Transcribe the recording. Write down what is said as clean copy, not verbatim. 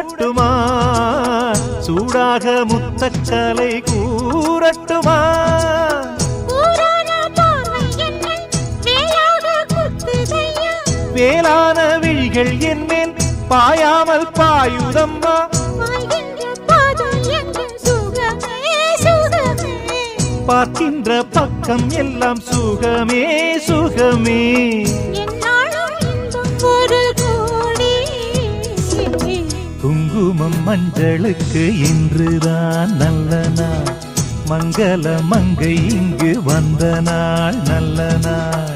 சூடட்டுமா சூடாக முத்தக்கலை கூறட்டுமா வேளான விழிகள் என்மேல் பாயாமல் பாயுதம்மா பார்க்கின்ற பக்கம் எல்லாம் சுகமே சுகமே குங்குமம் மஞ்சளுக்கு இன்றுதான் நல்ல நாள் மங்கள மங்கை இங்கு வந்த நாள் நல்ல நாள்